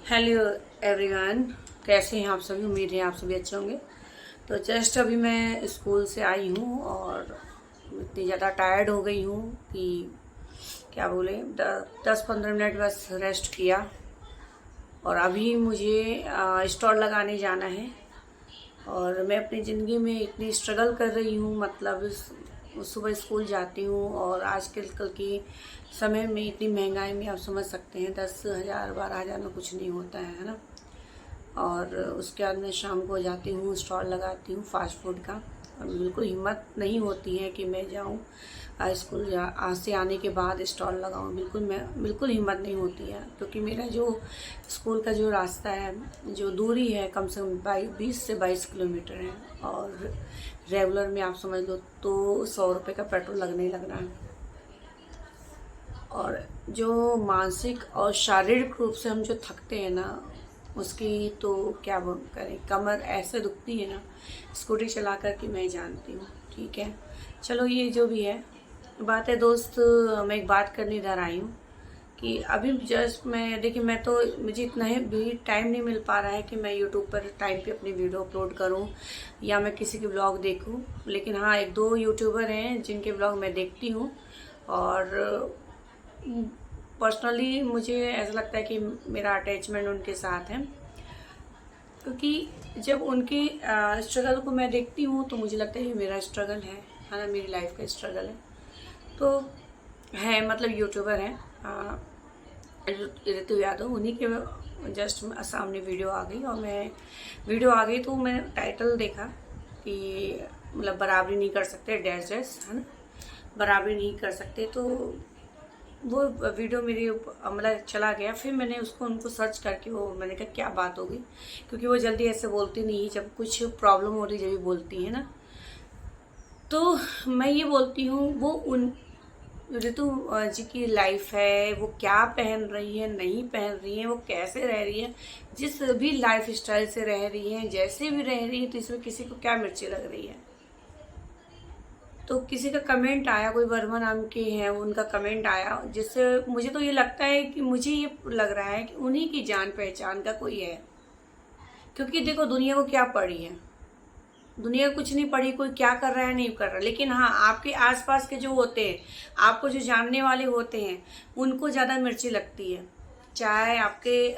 Hello everyone, कैसे हैं आप सभी। उम्मीद है आप सभी अच्छे होंगे। तो जस्ट अभी मैं स्कूल से आई हूँ और इतनी ज़्यादा टायर्ड हो गई हूँ कि क्या बोले, 10-15 मिनट बस रेस्ट किया और अभी मुझे स्टॉल लगाने जाना है। और मैं अपनी ज़िंदगी में इतनी स्ट्रगल कर रही हूँ, मतलब सुबह स्कूल जाती हूँ और आजकल कल की समय में इतनी महंगाई में आप समझ सकते हैं 10,000 12,000 में कुछ नहीं होता है ना। और उसके बाद मैं शाम को जाती हूँ, स्टॉल लगाती हूँ फास्ट फूड का। और बिल्कुल हिम्मत नहीं होती है कि मैं जाऊँ स्कूल से आने के बाद स्टॉल लगाऊँ। बिल्कुल हिम्मत नहीं होती है, क्योंकि मेरा जो स्कूल का जो रास्ता है, जो दूरी है, कम से कम 20 से 22 किलोमीटर है। और रेगुलर में आप समझ लो तो 100 रुपये का पेट्रोल लगने ही लगना है। और जो मानसिक और शारीरिक रूप से हम जो थकते हैं ना, उसकी तो क्या करें। कमर ऐसे दुखती है ना स्कूटी चला कर कि मैं जानती हूँ। ठीक है, चलो ये जो भी है बात है दोस्त। मैं एक बात करने इधर आई हूँ कि अभी जस्ट मैं देखिए, मैं तो मुझे इतना ही भी टाइम नहीं मिल पा रहा है कि मैं यूट्यूब पर टाइम पे अपनी वीडियो अपलोड करूं या मैं किसी के ब्लॉग देखूं। लेकिन हाँ, एक दो यूट्यूबर हैं जिनके ब्लॉग मैं देखती हूँ। और पर्सनली मुझे ऐसा लगता है कि मेरा अटैचमेंट उनके साथ है, क्योंकि जब उनकी स्ट्रगल को मैं देखती हूँ तो मुझे लगता है ये मेरा स्ट्रगल है ना, मेरी लाइफ का स्ट्रगल है। तो है, मतलब यूट्यूबर हैं ऋतु यादव, उन्हीं के जस्ट सामने वीडियो आ गई। और मैं वीडियो आ गई तो मैं टाइटल देखा कि मतलब बराबरी नहीं कर सकते, डैश डैश, है ना, बराबरी नहीं कर सकते। तो वो वीडियो मेरी मतलब चला गया। फिर मैंने उसको उनको सर्च करके वो मैंने कहा क्या बात होगी, क्योंकि वो जल्दी ऐसे बोलती नहीं, जब कुछ प्रॉब्लम हो रही जब भी बोलती है ना। तो मैं ये बोलती हूँ, वो उन ऋतु जी की लाइफ है, वो क्या पहन रही है, नहीं पहन रही है, वो कैसे रह रही है, जिस भी लाइफ स्टाइल से रह रही है, जैसे भी रह रही है, तो इसमें किसी को क्या मिर्ची लग रही है। तो किसी का कमेंट आया, कोई वर्मा नाम के हैं, उनका कमेंट आया, जिससे मुझे तो ये लगता है कि मुझे ये लग रहा है कि उन्हीं की जान पहचान का कोई है। क्योंकि देखो, दुनिया को क्या पड़ी है, दुनिया कुछ नहीं पड़ी, कोई क्या कर रहा है नहीं कर रहा। लेकिन हाँ, आपके आसपास के जो होते हैं, आपको जो जानने वाले होते हैं, उनको ज़्यादा मिर्ची लगती है। चाहे आपके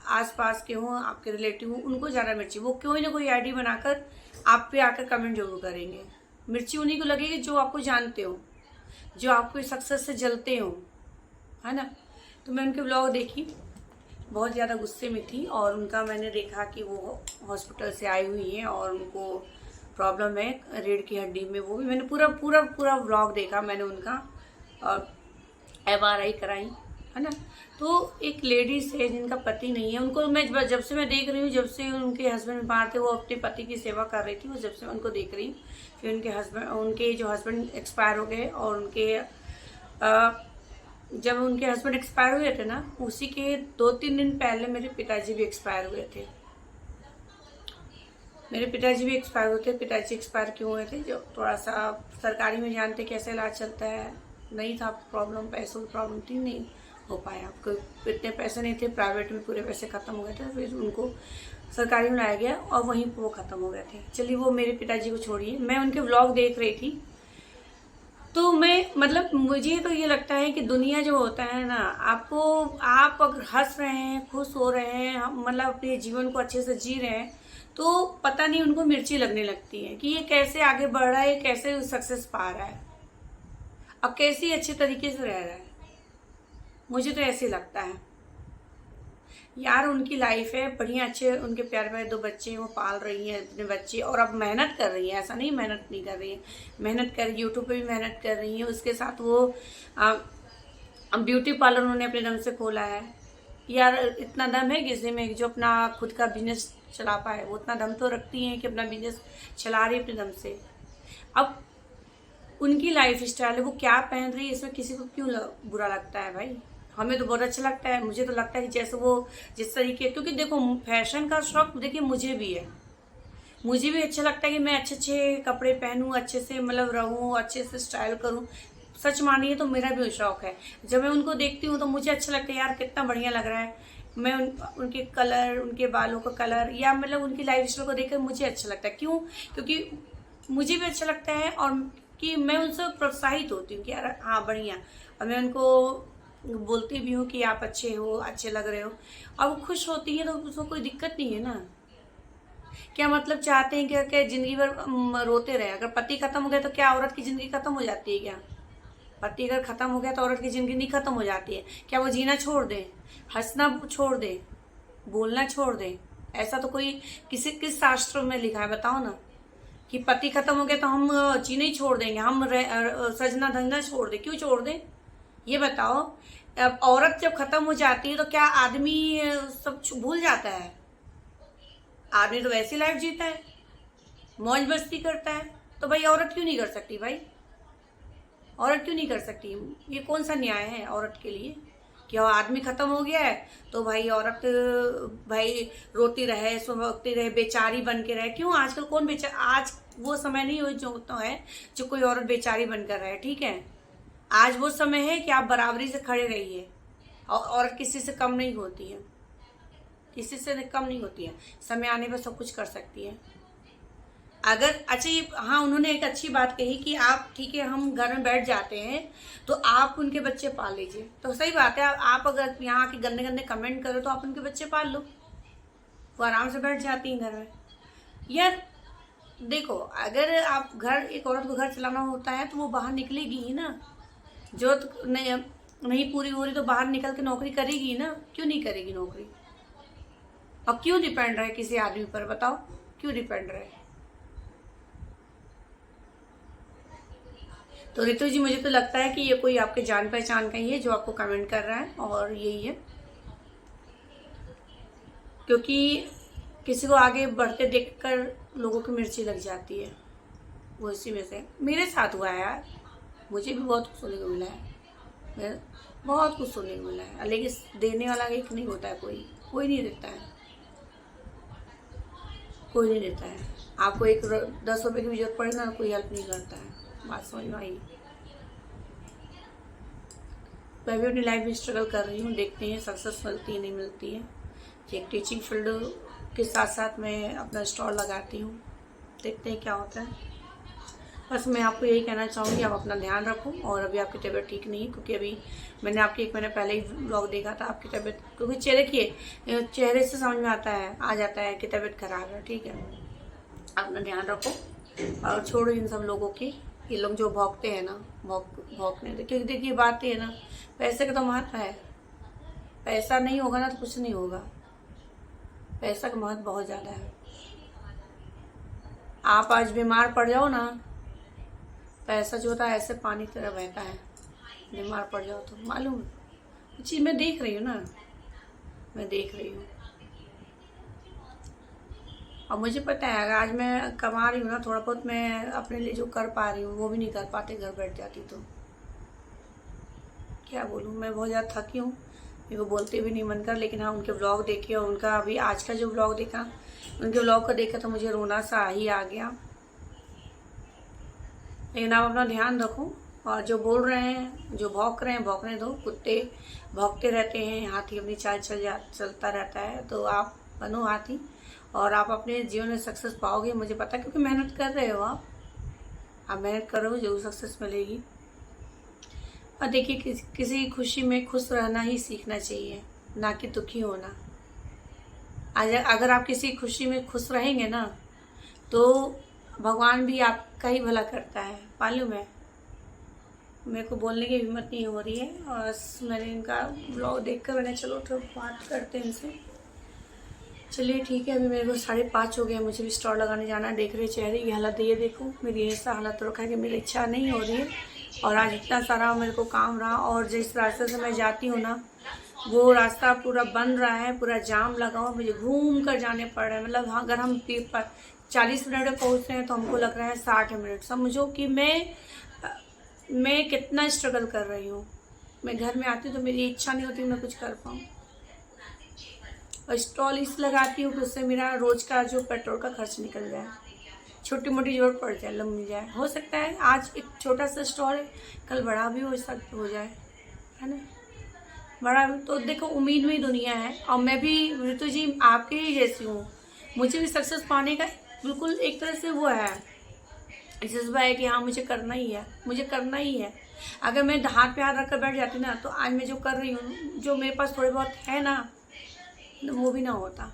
आसपास के हों, आपके रिलेटिव हों, उनको ज़्यादा मिर्ची, वो कोई ना कोई आईडी बनाकर आप पे आकर कमेंट जरूर करेंगे। मिर्ची उन्हीं को लगेगी जो आपको जानते हो, जो आपको सक्सेस से जलते हो, है ना। तो मैं उनके ब्लॉग देखी, बहुत ज़्यादा गुस्से में थी। और उनका मैंने देखा कि वो हॉस्पिटल से आई हुई हैं और उनको प्रॉब्लम है रीढ़ की हड्डी में। वो भी मैंने पूरा पूरा पूरा व्लॉग देखा मैंने उनका। और MRI कराई, है ना। तो एक लेडीज है जिनका पति नहीं है, उनको मैं जब से मैं देख रही हूँ, जब से उनके हस्बैंड बाहर थे, वो अपने पति की सेवा कर रही थी, वो जब से मैं उनको देख रही हूँ। फिर उनके जो हस्बैंड एक्सपायर हो गए, और जब उनके हस्बैंड एक्सपायर हुए थे ना, उसी के 2-3 दिन पहले मेरे पिताजी भी एक्सपायर हुए थे। मेरे पिताजी भी एक्सपायर हुए थे। पिताजी एक्सपायर क्यों हुए थे, जो थोड़ा सा सरकारी में जानते कैसे इलाज चलता है, नहीं था प्रॉब्लम, पैसों की प्रॉब्लम थी, नहीं हो पाया। इतने पैसे नहीं थे, प्राइवेट में पूरे पैसे खत्म हो गए थे। फिर उनको सरकारी में लाया गया और वहीं पर वो खत्म हो गए थे। चलिए, वो मेरे पिताजी को छोड़िए, मैं उनके व्लॉग देख रही थी। तो मैं मतलब मुझे तो ये लगता है कि दुनिया जो होता है ना, आप अगर हंस रहे हैं, खुश हो रहे हैं, मतलब अपने जीवन को अच्छे से जी रहे हैं, तो पता नहीं उनको मिर्ची लगने लगती है कि ये कैसे आगे बढ़ रहा है, कैसे सक्सेस पा रहा है, अब कैसे अच्छे तरीके से रह रहा है। मुझे तो ऐसे लगता है यार, उनकी लाइफ है बढ़िया, अच्छे उनके प्यारे प्यारे 2 बच्चे हैं, वो पाल रही हैं अपने बच्चे, और अब मेहनत कर रही है, ऐसा नहीं मेहनत नहीं कर रही है, मेहनत कर, यूट्यूब पे भी मेहनत कर रही है। उसके साथ वो ब्यूटी पार्लर उन्होंने अपने दम से खोला है। यार, इतना दम है किसी में जो अपना खुद का बिजनेस चला पाए, वो उतना दम तो रखती हैं कि अपना बिजनेस चला रही है अपने दम से। अब उनकी लाइफ स्टाइल है, वो क्या पहन रही है, इसमें किसी को क्यों बुरा लगता है भाई। हमें तो बहुत अच्छा लगता है, मुझे तो लगता है कि जैसे वो जिस तरीके, क्योंकि देखो फैशन का शौक देखिए मुझे भी है, मुझे भी अच्छा लगता है कि मैं अच्छे अच्छे कपड़े पहनूं, अच्छे से मतलब रहूं, अच्छे से स्टाइल करूं। सच मानिए तो मेरा भी शौक है। जब मैं उनको देखती हूँ तो मुझे अच्छा लगता है, यार कितना बढ़िया लग रहा है, मैं उनके कलर, उनके बालों का कलर या मतलब उनकी लाइफ स्टाइल को देखकर मुझे अच्छा लगता है। क्यों? क्योंकि मुझे भी अच्छा लगता है और कि मैं उनसे प्रोत्साहित होती हूँ कि यार हाँ बढ़िया, और मैं उनको बोलती भी हूँ कि आप अच्छे हो, अच्छे लग रहे हो, और वो खुश होती है तो उसको कोई दिक्कत नहीं है ना। क्या मतलब चाहते हैं क्या जिंदगी भर रोते रहे? अगर पति खत्म हो गया तो क्या औरत की जिंदगी खत्म हो जाती है क्या? पति अगर खत्म हो गया तो औरत की जिंदगी नहीं खत्म हो जाती है क्या? वो जीना छोड़ दे, हंसना छोड़ दे, बोलना छोड़ दे? ऐसा तो कोई किस शास्त्र में लिखा है बताओ ना, कि पति खत्म हो गया तो हम जीना ही छोड़ देंगे, हम सजना धजना छोड़ दे? क्यों छोड़ दें ये बताओ? अब औरत जब खत्म हो जाती है तो क्या आदमी सब भूल जाता है? आदमी तो वैसी लाइफ जीता है, मौज मस्ती करता है, तो भाई औरत क्यों नहीं कर सकती? भाई औरत क्यों नहीं कर सकती? ये कौन सा न्याय है औरत के लिए कि आदमी खत्म हो गया है तो भाई औरत भाई रोती रहे, सुबकती रहे, बेचारी बन के रहे? क्यों? आजकल कौन आज वो समय नहीं हो जो तो है जो कोई औरत बेचारी बनकर रहे, ठीक है? आज वो समय है कि आप बराबरी से खड़े रहिए, और औरत किसी से कम नहीं होती है, किसी से कम नहीं होती है। समय आने पर सब कुछ कर सकती है। अगर अच्छा ये हाँ, उन्होंने एक अच्छी बात कही कि आप ठीक है हम घर में बैठ जाते हैं तो आप उनके बच्चे पाल लीजिए। तो सही बात है, आप अगर यहाँ के गंदे गंदे कमेंट करो तो आप उनके बच्चे पाल लो, वो आराम से बैठ जाती हैं घर में। यार देखो, अगर आप घर, एक औरत को घर चलाना होता है तो वो बाहर निकलेगी ही ना। जो नहीं पूरी हो रही तो बाहर निकल के नौकरी करेगी ना। क्यों नहीं करेगी नौकरी? और क्यों डिपेंड रहे किसी आदमी पर? बताओ क्यों डिपेंड रहे? तो रितु जी, मुझे तो लगता है कि ये कोई आपके जान पहचान का ही है जो आपको कमेंट कर रहा है, और यही है, क्योंकि किसी को आगे बढ़ते देखकर लोगों की मिर्ची लग जाती है। वो इसी में से मेरे साथ हुआ है यार, मुझे भी बहुत कुछ सुनने को मिला है, बहुत कुछ सुनने को मिला है। लेकिन देने वाला एक नहीं होता है, कोई नहीं देता है, कोई नहीं देता है। आपको एक 10 रुपए की भी जरूरत पड़े ना, कोई हेल्प नहीं करता है। बात समझ में आई? मैं भी अपनी लाइफ में स्ट्रगल कर रही हूँ, देखते हैं सक्सेस मिलती है नहीं मिलती है। एक टीचिंग फील्ड के साथ साथ मैं अपना स्टॉल लगाती हूँ, देखते हैं क्या होता है। बस मैं आपको यही कहना चाहूँगी, आप अपना ध्यान रखो। और अभी आपकी तबीयत ठीक नहीं है, क्योंकि अभी मैंने आपकी 1 महीने पहले ही व्लॉग देखा था आपकी तबीयत, क्योंकि चेहरे से समझ में आ जाता है कि तबीयत खराब है, ठीक है? अपना ध्यान रखो और छोड़ो इन सब लोगों की, ये लोग जो भौंकते हैं ना, भौंकने दे। क्योंकि देखिए बात ये है ना, पैसे का तो महत्व है, पैसा नहीं होगा ना तो कुछ नहीं होगा। पैसा का महत्व बहुत ज़्यादा है। आप आज बीमार पड़ जाओ ना, पैसा जो होता है ऐसे पानी की तरह बहता है, बीमार पड़ जाओ तो मालूम। चीज़ मैं देख रही हूँ ना, मैं देख रही हूँ, और मुझे पता है अगर आज मैं कमा रही हूँ ना थोड़ा बहुत, मैं अपने लिए जो कर पा रही हूँ वो भी नहीं कर पाते घर बैठ जाती तो। क्या बोलूँ, मैं बहुत ज़्यादा थकी हूँ, मेरे को बोलते भी नहीं मन कर। लेकिन हाँ, उनके व्लॉग देखे और उनका अभी आज का जो व्लॉग देखा, उनके व्लॉग को देखा तो मुझे रोना सा ही आ गया। लेकिन आप अपना ध्यान रखो, और जो बोल रहे हैं, जो भौंक रहे हैं भौंकने दो। कुत्ते भौंकते रहते हैं, हाथी अपनी चाल चलता रहता है। तो आप बनो हाथी, और आप अपने जीवन में सक्सेस पाओगे, मुझे पता है, क्योंकि मेहनत कर रहे हो आप मेहनत करोगे जरूर सक्सेस मिलेगी। और देखिए, किसी खुशी में खुश रहना ही सीखना चाहिए, ना कि दुखी होना। अगर आप किसी खुशी में खुश रहेंगे ना तो भगवान भी आपका ही भला करता है, मालूम है। मेरे को बोलने की हिम्मत नहीं हो रही है, और मैंने इनका ब्लॉग देखकर मैंने चलो तो बात करते हैं इनसे। चलिए ठीक है, अभी मेरे को 5:30 हो गया, मुझे भी स्टॉल लगाने जाना है। देख रहे चेहरे की हालत, ये देखो मेरी ऐसा हालत रखा है कि मेरी इच्छा नहीं हो रही है। और आज इतना सारा मेरे को काम रहा, और जिस रास्ते से मैं जाती हूँ ना वो रास्ता पूरा बंद रहा है, पूरा जाम लगा हुआ, मुझे घूम कर जाने पड़ रहा है। मतलब हाँ, अगर हम 40 मिनट में पहुँच रहे हैं तो हमको लग रहा है 60 मिनट। समझो कि मैं कितना स्ट्रगल कर रही हूँ। मैं घर में आती हूँ तो मेरी इच्छा नहीं होती मैं कुछ कर पाऊँ, और स्टॉल इस लगाती हूँ कि उससे मेरा रोज का जो पेट्रोल का खर्च निकल जाए, छोटी मोटी जरूरत पड़ जाए, मिल जाए। हो सकता है आज एक छोटा सा स्टॉल है, कल बड़ा भी हो जाए, है ना। बड़ा तो देखो उम्मीद में ही दुनिया है, और मैं भी ऋतु जी आपके ही जैसी हूँ। मुझे भी सक्सेस पाने का बिल्कुल एक तरह से वो है, जज्बा है कि हाँ मुझे करना ही है, मुझे करना ही है। अगर मैं हाथ पे हाथ रख कर बैठ जाती ना, तो आज मैं जो कर रही हूँ, जो मेरे पास थोड़े बहुत है ना, वो भी ना होता।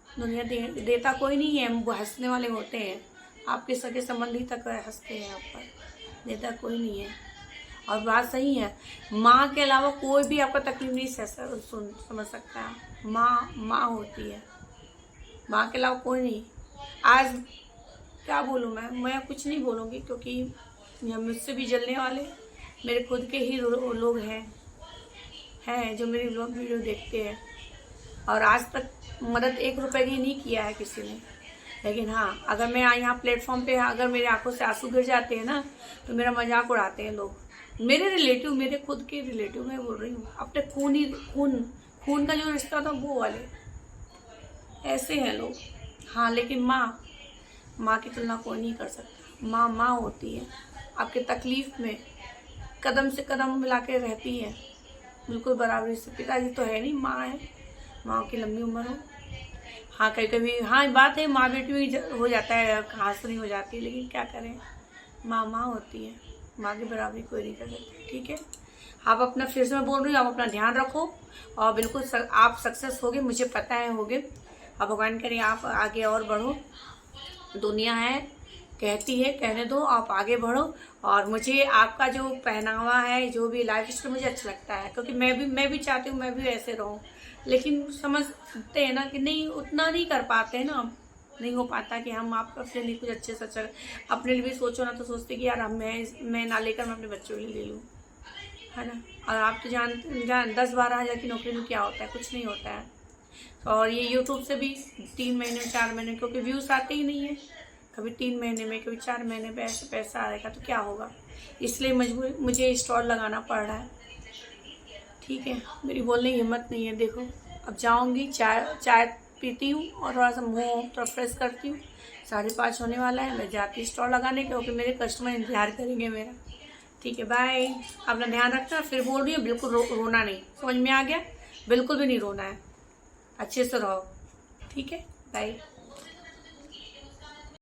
दुनिया देता कोई नहीं है, वो हंसने वाले होते हैं। आपके सगे संबंधी तक हंसते हैं आप पर, देता कोई नहीं है। और बात सही है, माँ के अलावा कोई भी आपका तकलीफ नहीं समझ सकता है। माँ माँ होती है, माँ के अलावा कोई नहीं। आज क्या बोलूँ मैं कुछ नहीं बोलूँगी, क्योंकि यहाँ मुझसे भी जलने वाले मेरे खुद के ही लोग हैं जो मेरी वीडियो देखते हैं। और आज तक मदद 1 रुपए की नहीं किया है किसी ने। लेकिन हाँ, अगर मैं यहाँ प्लेटफॉर्म पे अगर मेरी आंखों से आंसू गिर जाते हैं ना, तो मेरा मजाक उड़ाते हैं लोग। मेरे रिलेटिव, मेरे खुद के रिलेटिव मैं बोल रही हूँ, अपने खून का जो रिश्ता था वो वाले, ऐसे हैं लोग। हाँ, लेकिन माँ की तुलना कोई नहीं कर सकता। माँ होती है, आपके तकलीफ में कदम से कदम मिला के रहती है, बिल्कुल बराबरी से। पिताजी तो है नहीं, माँ है। माँ की लंबी उम्र हो। हाँ, कभी कभी हाँ बात है, माँ बेटी भी हो जाता है, खास नहीं हो जाती, लेकिन क्या करें, माँ होती है। माँ की बराबरी कोई नहीं कर सकती। ठीक है, आप अपना, फिर से मैं बोल रही हूँ, आप अपना ध्यान रखो, और बिल्कुल आप सक्सेस होगे, मुझे पता है होगे। अब भगवान करें आप आगे और बढ़ो। दुनिया है, कहती है, कहने दो, आप आगे बढ़ो। और मुझे आपका जो पहनावा है, जो भी लाइफ स्टाइल, मुझे अच्छा लगता है, क्योंकि मैं भी चाहती हूँ मैं भी ऐसे रहूँ। लेकिन समझते हैं ना कि नहीं, उतना नहीं कर पाते हैं ना, नहीं हो पाता कि हम आप अपने लिए कुछ अच्छे से अच्छा अपने लिए भी सोचो ना, तो सोचते कि यार हम मैं ना लेकर मैं अपने बच्चों के लिए ले लूँ, है ना। और आप तो जान 10-12 हज़ार की नौकरी में क्या होता है, कुछ नहीं होता है। और ये यूट्यूब से भी 3 महीने 4 महीने, क्योंकि व्यूज़ आते ही नहीं है, कभी 3 महीने में, कभी 4 महीने में ऐसे पैसा आएगा तो क्या होगा। इसलिए मुझे स्टॉल लगाना पड़ रहा है। ठीक है, मेरी बोलने की हिम्मत नहीं है। देखो, अब जाऊंगी, चाय पीती हूँ और थोड़ा सा मुँह थोड़ा फ्रेश करती हूँ। 5:30 होने वाला है, मैं जाती स्टॉल लगाने, क्योंकि मेरे कस्टमर इंतजार करेंगे मेरा। ठीक है, बाय। अपना ध्यान रखना। फिर बोल रही हूँ, बिल्कुल रोना नहीं, समझ में आ गया? बिल्कुल भी नहीं रोना है, अच्छे से रहो। ठीक है, बाय।